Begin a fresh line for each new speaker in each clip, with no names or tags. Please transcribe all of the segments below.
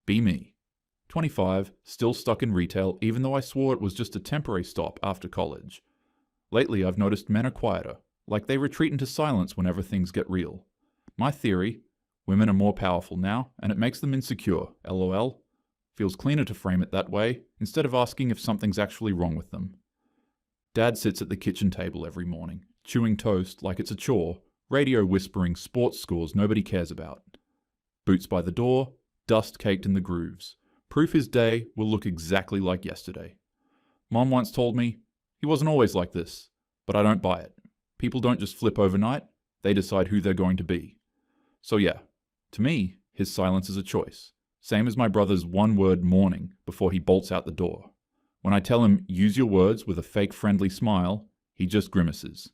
Be me. 25, still stuck in retail even though I swore it was just a temporary stop after college. Lately I've noticed men are quieter, like they retreat into silence whenever things get real. My theory: women are more powerful now, and it makes them insecure, lol. Feels cleaner to frame it that way, instead of asking if something's actually wrong with them. Dad sits at the kitchen table every morning, chewing toast like it's a chore, radio whispering sports scores nobody cares about. Boots by the door, dust caked in the grooves. Proof his day will look exactly like yesterday. Mom once told me, he wasn't always like this, but I don't buy it. People don't just flip overnight, they decide who they're going to be. So yeah, to me, his silence is a choice. Same as my brother's one-word morning before he bolts out the door. When I tell him, use your words with a fake friendly smile, he just grimaces.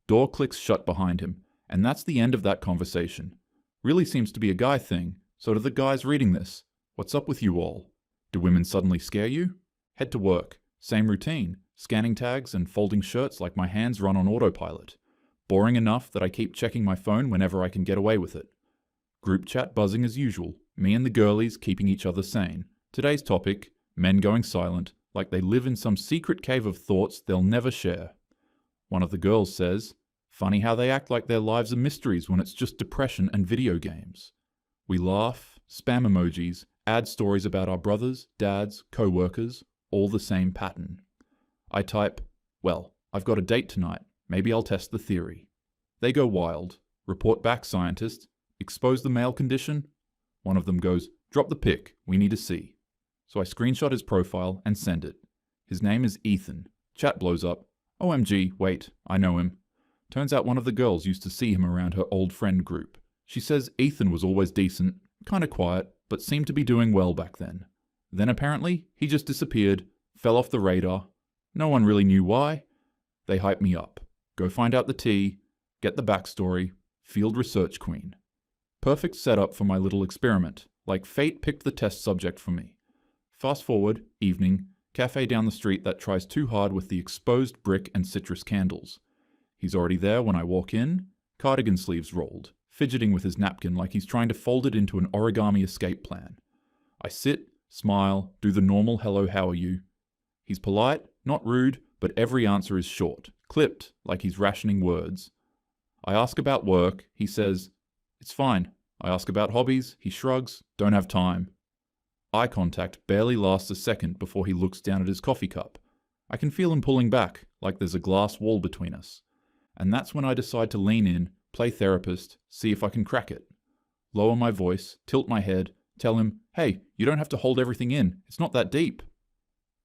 Door clicks shut behind him, and that's the end of that conversation. Really seems to be a guy thing, so to the guys reading this, what's up with you all? Do women suddenly scare you? Head to work, same routine, scanning tags and folding shirts like my hands run on autopilot. Boring enough that I keep checking my phone whenever I can get away with it. Group chat buzzing as usual, me and the girlies keeping each other sane. Today's topic, men going silent, like they live in some secret cave of thoughts they'll never share. One of the girls says, funny how they act like their lives are mysteries when it's just depression and video games. We laugh, spam emojis, add stories about our brothers, dads, co-workers, all the same pattern. I type, well, I've got a date tonight, maybe I'll test the theory. They go wild, report back scientist, expose the male condition. One of them goes, drop the pic, we need to see. So I screenshot his profile and send it. His name is Ethan. Chat blows up. OMG, wait, I know him. Turns out one of the girls used to see him around her old friend group. She says Ethan was always decent, kinda quiet, but seemed to be doing well back then. Then apparently, he just disappeared, fell off the radar. No one really knew why. They hype me up. Go find out the tea, get the backstory, field research queen. Perfect setup for my little experiment, like fate picked the test subject for me. Fast forward, evening, cafe down the street that tries too hard with the exposed brick and citrus candles. He's already there when I walk in, cardigan sleeves rolled, fidgeting with his napkin like he's trying to fold it into an origami escape plan. I sit, smile, do the normal hello how are you. He's polite, not rude, but every answer is short, clipped like he's rationing words. I ask about work, he says, it's fine. I ask about hobbies, he shrugs, don't have time. Eye contact barely lasts a second before he looks down at his coffee cup. I can feel him pulling back, like there's a glass wall between us. And that's when I decide to lean in, play therapist, see if I can crack it. Lower my voice, tilt my head, tell him, hey, you don't have to hold everything in, it's not that deep.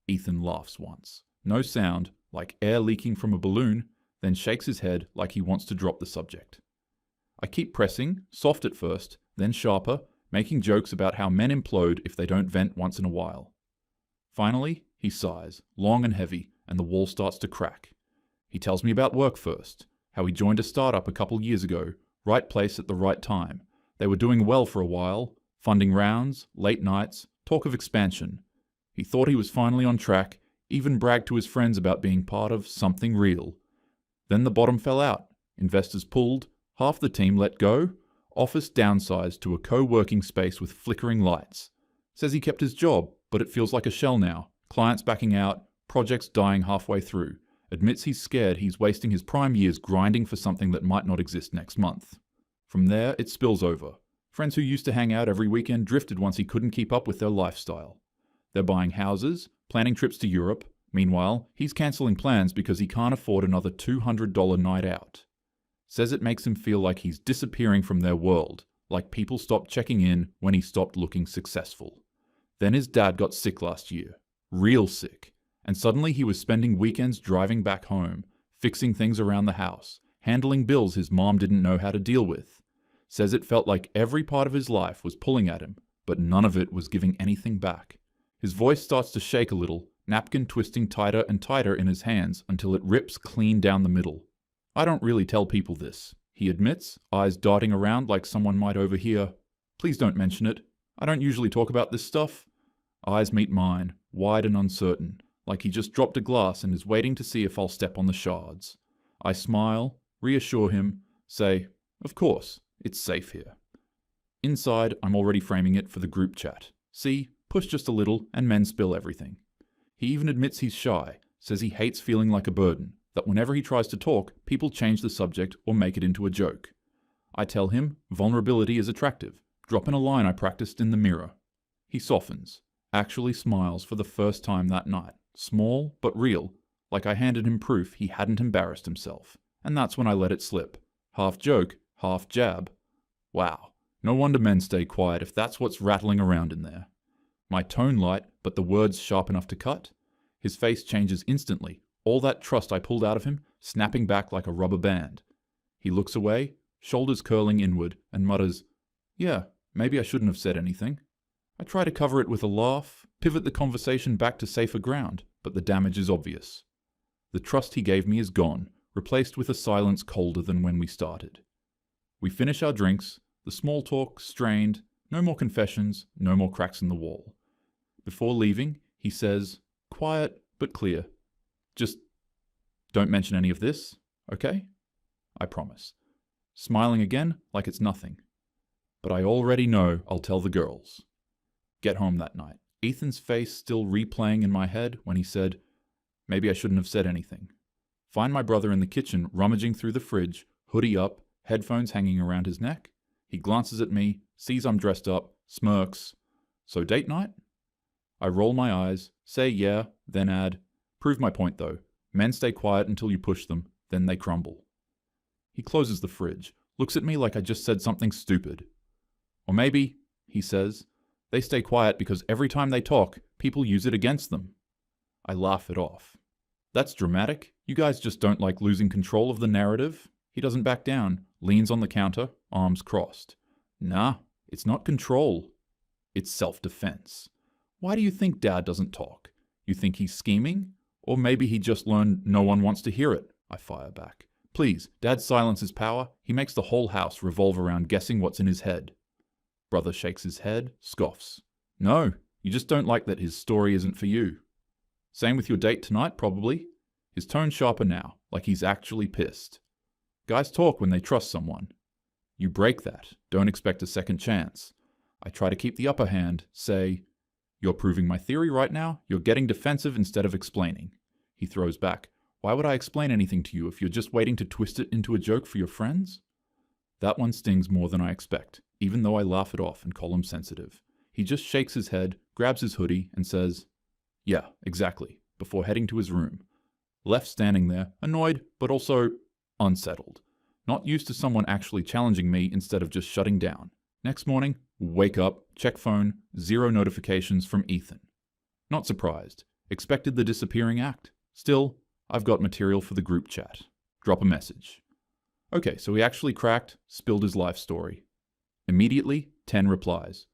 Ethan laughs once. No sound, like air leaking from a balloon, then shakes his head like he wants to drop the subject. I keep pressing, soft at first, then sharper, making jokes about how men implode if they don't vent once in a while. Finally, he sighs, long and heavy, and the wall starts to crack. He tells me about work first, how he joined a startup a couple years ago, right place at the right time. They were doing well for a while, funding rounds, late nights, talk of expansion. He thought he was finally on track, even bragged to his friends about being part of something real. Then the bottom fell out, investors pulled, half the team let go, office downsized to a co-working space with flickering lights. Says he kept his job, but it feels like a shell now. Clients backing out, projects dying halfway through. Admits he's scared he's wasting his prime years grinding for something that might not exist next month. From there, it spills over. Friends who used to hang out every weekend drifted once he couldn't keep up with their lifestyle. They're buying houses, planning trips to Europe. Meanwhile, he's cancelling plans because he can't afford another $200 night out. Says it makes him feel like he's disappearing from their world, like people stopped checking in when he stopped looking successful. Then his dad got sick last year. Real sick. And suddenly he was spending weekends driving back home, fixing things around the house, handling bills his mom didn't know how to deal with. Says it felt like every part of his life was pulling at him, but none of it was giving anything back. His voice starts to shake a little, napkin twisting tighter and tighter in his hands until it rips clean down the middle. I don't really tell people this, he admits, eyes darting around like someone might overhear. Please don't mention it. I don't usually talk about this stuff. Eyes meet mine, wide and uncertain, like he just dropped a glass and is waiting to see if I'll step on the shards. I smile, reassure him, say, of course, it's safe here. Inside, I'm already framing it for the group chat. See, push just a little and men spill everything. He even admits he's shy, says he hates feeling like a burden, that whenever he tries to talk, people change the subject or make it into a joke. I tell him vulnerability is attractive, drop in a line I practiced in the mirror. He softens, actually smiles for the first time that night, small but real, like I handed him proof he hadn't embarrassed himself. And that's when I let it slip. Half joke, half jab. Wow, no wonder men stay quiet if that's what's rattling around in there. My tone light, but the words sharp enough to cut. His face changes instantly, all that trust I pulled out of him snapping back like a rubber band. He looks away, shoulders curling inward, and mutters, "Yeah, maybe I shouldn't have said anything." I try to cover it with a laugh, pivot the conversation back to safer ground, but the damage is obvious. The trust he gave me is gone, replaced with a silence colder than when we started. We finish our drinks, the small talk strained, no more confessions, no more cracks in the wall. Before leaving, he says, quiet but clear, "Just don't mention any of this, okay?" I promise. Smiling again like it's nothing. But I already know I'll tell the girls. Get home that night. Ethan's face still replaying in my head when he said, "Maybe I shouldn't have said anything." Find my brother in the kitchen rummaging through the fridge, hoodie up, headphones hanging around his neck. He glances at me, sees I'm dressed up, smirks. "So date night?" I roll my eyes, say yeah, then add, "Prove my point though. Men stay quiet until you push them, then they crumble." He closes the fridge, looks at me like I just said something stupid. "Or maybe," he says, "they stay quiet because every time they talk, people use it against them." I laugh it off. "That's dramatic. You guys just don't like losing control of the narrative." He doesn't back down, leans on the counter, arms crossed. "Nah, it's not control. It's self-defense. Why do you think Dad doesn't talk? You think he's scheming? Or maybe he just learned no one wants to hear it," I fire back. "Please, Dad's silence is power. He makes the whole house revolve around guessing what's in his head." Brother shakes his head, scoffs. "No, you just don't like that his story isn't for you." "Same with your date tonight, probably." His tone sharper now, like he's actually pissed. "Guys talk when they trust someone. You break that, don't expect a second chance." I try to keep the upper hand, say, "You're proving my theory right now. You're getting defensive instead of explaining." He throws back, "Why would I explain anything to you if you're just waiting to twist it into a joke for your friends?" That one stings more than I expect, even though I laugh it off and call him sensitive. He just shakes his head, grabs his hoodie, and says, "Yeah, exactly," before heading to his room. Left standing there, annoyed, but also unsettled. Not used to someone actually challenging me instead of just shutting down. Next morning, wake up, check phone, 0 notifications from Ethan. Not surprised. Expected the disappearing act. Still, I've got material for the group chat. Drop a message. Okay, so he actually cracked, spilled his life story. Immediately, 10 replies.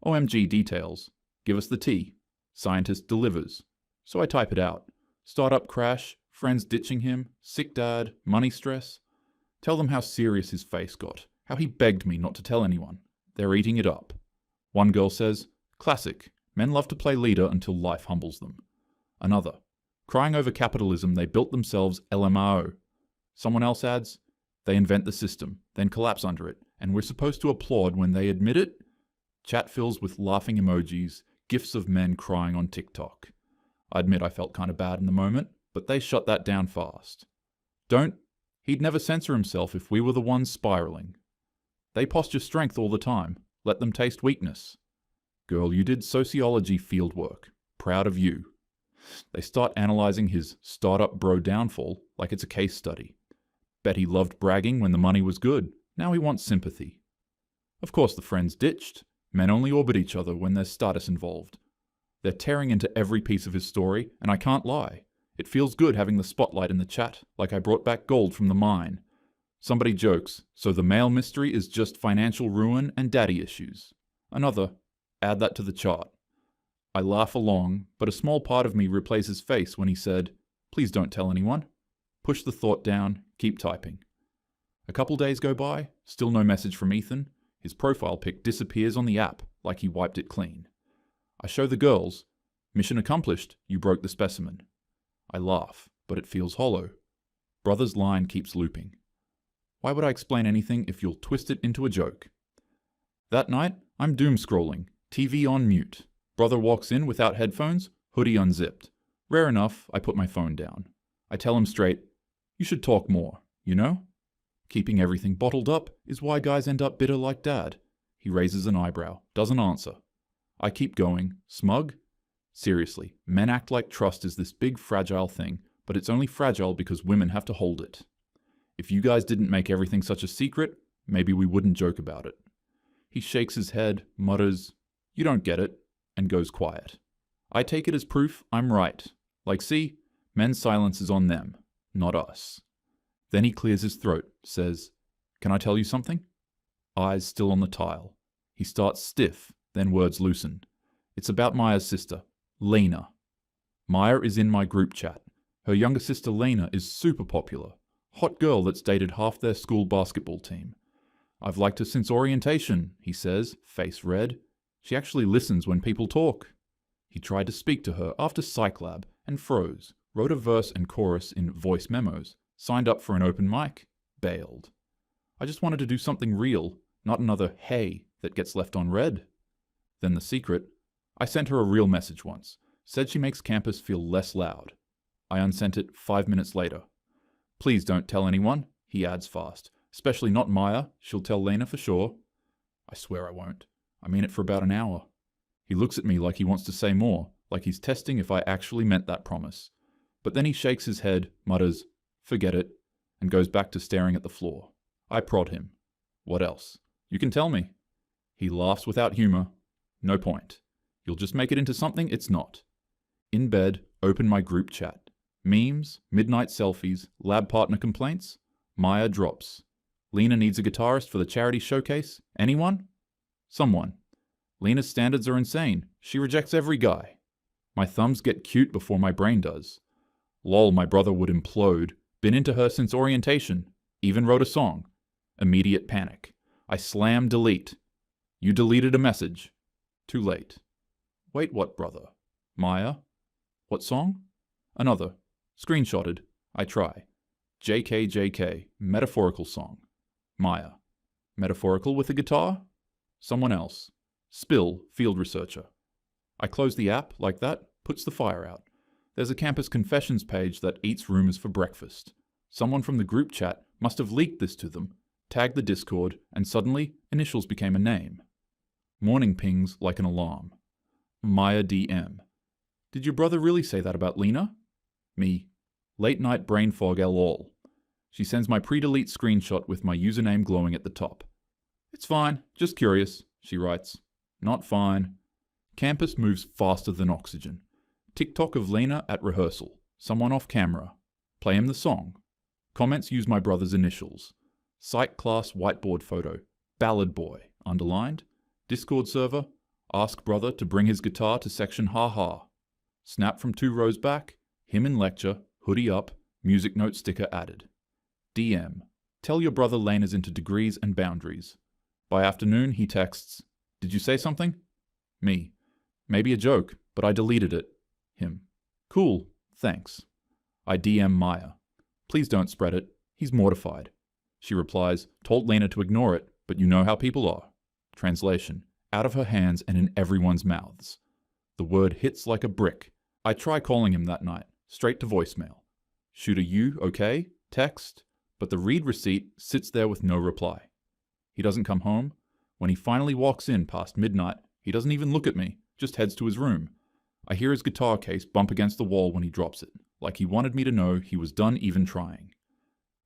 OMG details. Give us the tea. Scientist delivers. So I type it out. Startup crash, friends ditching him, sick dad, money stress. Tell them how serious his face got, how he begged me not to tell anyone. They're eating it up. One girl says, "Classic. Men love to play leader until life humbles them." Another, crying over capitalism they built themselves LMAO. Someone else adds, "They invent the system, then collapse under it, and we're supposed to applaud when they admit it?" Chat fills with laughing emojis, gifs of men crying on TikTok. I admit I felt kind of bad in the moment, but they shut that down fast. He'd never censor himself if we were the ones spiraling. They posture strength all the time. Let them taste weakness. Girl, you did sociology fieldwork. Proud of you. They start analyzing his startup bro downfall like it's a case study. Bet he loved bragging when the money was good. Now he wants sympathy. Of course the friends ditched. Men only orbit each other when there's status involved. They're tearing into every piece of his story, and I can't lie. It feels good having the spotlight in the chat, like I brought back gold from the mine. Somebody jokes, so the male mystery is just financial ruin and daddy issues. Another, add that to the chart. I laugh along, but a small part of me replays his face when he said, "Please don't tell anyone." Push the thought down, keep typing. A couple days go by, still no message from Ethan. His profile pic disappears on the app, like he wiped it clean. I show the girls. Mission accomplished, you broke the specimen. I laugh, but it feels hollow. Brother's line keeps looping. Why would I explain anything if you'll twist it into a joke? That night, I'm doom scrolling, TV on mute. Brother walks in without headphones, hoodie unzipped. Rare enough, I put my phone down. I tell him straight, you should talk more, you know? Keeping everything bottled up is why guys end up bitter like Dad. He raises an eyebrow, doesn't answer. I keep going, smug. Seriously, men act like trust is this big fragile thing, but it's only fragile because women have to hold it. If you guys didn't make everything such a secret, maybe we wouldn't joke about it. He shakes his head, mutters, you don't get it, and goes quiet. I take it as proof I'm right. Like, see, men's silence is on them, not us. Then he clears his throat, says, can I tell you something? Eyes still on the tile. He starts stiff, then words loosen. It's about Maya's sister, Lena. Maya is in my group chat. Her younger sister Lena is super popular. Hot girl that's dated half their school basketball team. I've liked her since orientation, he says, face red. She actually listens when people talk. He tried to speak to her after Psych Lab and froze, wrote a verse and chorus in voice memos, signed up for an open mic, bailed. I just wanted to do something real, not another hey that gets left on red. Then the secret. I sent her a real message once, said she makes campus feel less loud. I unsent it 5 minutes later. Please don't tell anyone, he adds fast. Especially not Maya, she'll tell Lena for sure. I swear I won't. I mean it for about an hour. He looks at me like he wants to say more, like he's testing if I actually meant that promise. But then he shakes his head, mutters, forget it, and goes back to staring at the floor. I prod him. What else? You can tell me. He laughs without humor. No point. You'll just make it into something it's not. In bed, open my group chat. Memes, midnight selfies, lab partner complaints. Maya drops. Lena needs a guitarist for the charity showcase. Anyone? Someone. Lena's standards are insane. She rejects every guy. My thumbs get cute before my brain does. Lol, my brother would implode. Been into her since orientation. Even wrote a song. Immediate panic. I slam delete. You deleted a message. Too late. Wait, what brother? Maya? What song? Another. Screenshotted. I try. JK, metaphorical song. Maya. Metaphorical with a guitar? Someone else. Spill, field researcher. I close the app like that, puts the fire out. There's a campus confessions page that eats rumors for breakfast. Someone from the group chat must have leaked this to them, tagged the Discord, and suddenly initials became a name. Morning pings like an alarm. Maya DM. Did your brother really say that about Lena? Me. Late night brain fog lol. She sends my pre-delete screenshot with my username glowing at the top. It's fine, just curious, she writes. Not fine. Campus moves faster than oxygen. TikTok of Lena at rehearsal. Someone off camera. Play him the song. Comments use my brother's initials. Psych class whiteboard photo. Ballad boy. Underlined. Discord server. Ask brother to bring his guitar to section haha. Snap from 2 rows back. Him in lecture. Hoodie up. Music note sticker added. DM. Tell your brother Lane is into degrees and boundaries. By afternoon, he texts, did you say something? Me. Maybe a joke, but I deleted it. Him. Cool, thanks. I DM Maya. Please don't spread it. He's mortified. She replies, told Lena to ignore it, but you know how people are. Translation. Out of her hands and in everyone's mouths. The word hits like a brick. I try calling him that night, straight to voicemail. Shooter you, okay? Text. But the read receipt sits there with no reply. He doesn't come home. When he finally walks in past midnight, he doesn't even look at me, just heads to his room. I hear his guitar case bump against the wall when he drops it, like he wanted me to know he was done even trying.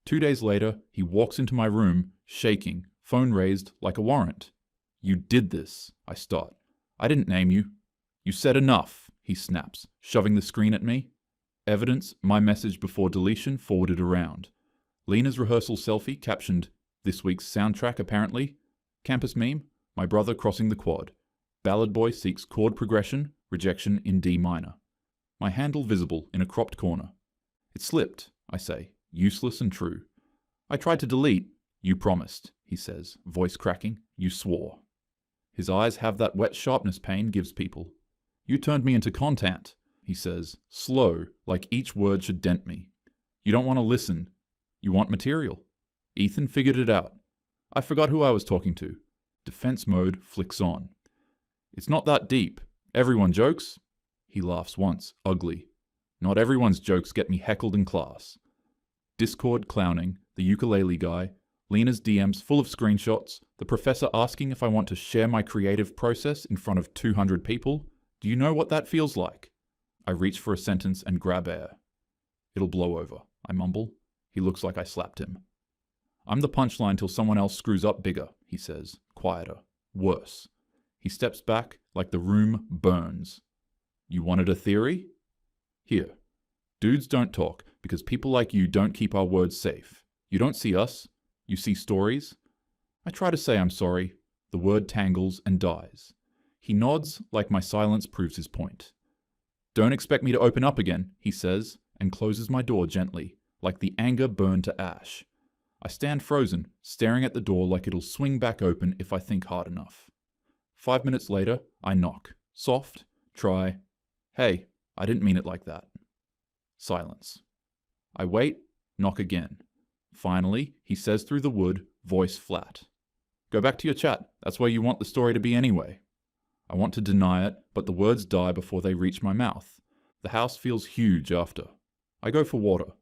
2 days later, he walks into my room, shaking, phone raised, like a warrant. You did this, I start. I didn't name you. You said enough, he snaps, shoving the screen at me. Evidence, my message before deletion forwarded around. Lena's rehearsal selfie captioned, this week's soundtrack apparently. Campus meme, my brother crossing the quad. Ballad boy seeks chord progression, rejection in D minor. My handle visible in a cropped corner. It slipped, I say, useless and true. I tried to delete. You promised, he says, voice cracking. You swore. His eyes have that wet sharpness pain gives people. You turned me into content, he says, slow, like each word should dent me. You don't want to listen. You want material. Ethan figured it out. I forgot who I was talking to. Defense mode flicks on. It's not that deep. Everyone jokes? He laughs once, ugly. Not everyone's jokes get me heckled in class. Discord clowning, the ukulele guy, Lena's DMs full of screenshots, the professor asking if I want to share my creative process in front of 200 people. Do you know what that feels like? I reach for a sentence and grab air. It'll blow over, I mumble. He looks like I slapped him. I'm the punchline till someone else screws up bigger, he says, quieter, worse. He steps back like the room burns. You wanted a theory? Here. Dudes don't talk because people like you don't keep our words safe. You don't see us. You see stories. I try to say I'm sorry. The word tangles and dies. He nods like my silence proves his point. Don't expect me to open up again, he says, and closes my door gently, like the anger burned to ash. I stand frozen, staring at the door like it'll swing back open if I think hard enough. 5 minutes later, I knock. Soft, try. Hey, I didn't mean it like that. Silence. I wait, knock again. Finally, he says through the wood, voice flat. Go back to your chat. That's where you want the story to be anyway. I want to deny it, but the words die before they reach my mouth. The house feels huge after. I go for water.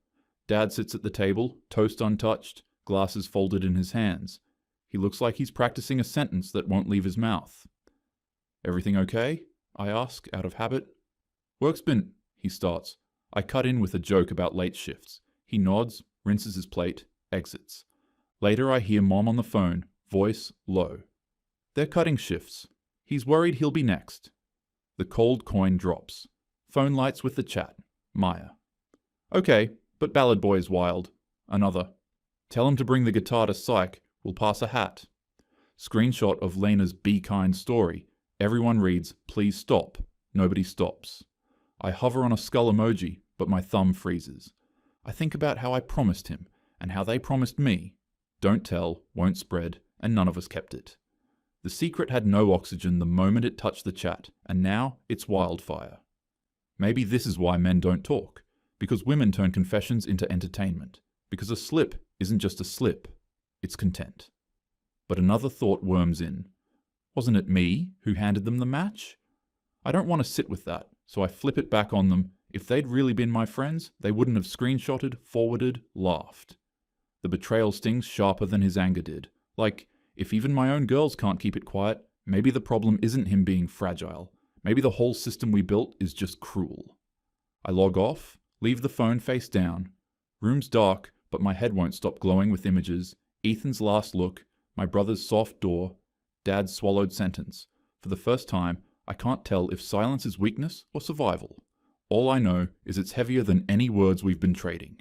Dad sits at the table, toast untouched, glasses folded in his hands. He looks like he's practicing a sentence that won't leave his mouth. Everything okay? I ask, out of habit. Work's been... he starts. I cut in with a joke about late shifts. He nods, rinses his plate, exits. Later I hear Mom on the phone, voice low. They're cutting shifts. He's worried he'll be next. The cold coin drops. Phone lights with the chat. Maya. Okay, but Ballad Boy is wild. Another. Tell him to bring the guitar to Psych. We'll pass a hat. Screenshot of Lena's Be Kind story. Everyone reads, please stop. Nobody stops. I hover on a skull emoji, but my thumb freezes. I think about how I promised him, and how they promised me. Don't tell, won't spread, and none of us kept it. The secret had no oxygen the moment it touched the chat, and now it's wildfire. Maybe this is why men don't talk. Because women turn confessions into entertainment. Because a slip isn't just a slip, it's content. But another thought worms in. Wasn't it me who handed them the match? I don't want to sit with that, so I flip it back on them. If they'd really been my friends, they wouldn't have screenshotted, forwarded, laughed. The betrayal stings sharper than his anger did. Like, if even my own girls can't keep it quiet, maybe the problem isn't him being fragile. Maybe the whole system we built is just cruel. I log off, leave the phone face down. Room's dark, but my head won't stop glowing with images. Ethan's last look, my brother's soft door, Dad's swallowed sentence. For the first time, I can't tell if silence is weakness or survival. All I know is it's heavier than any words we've been trading.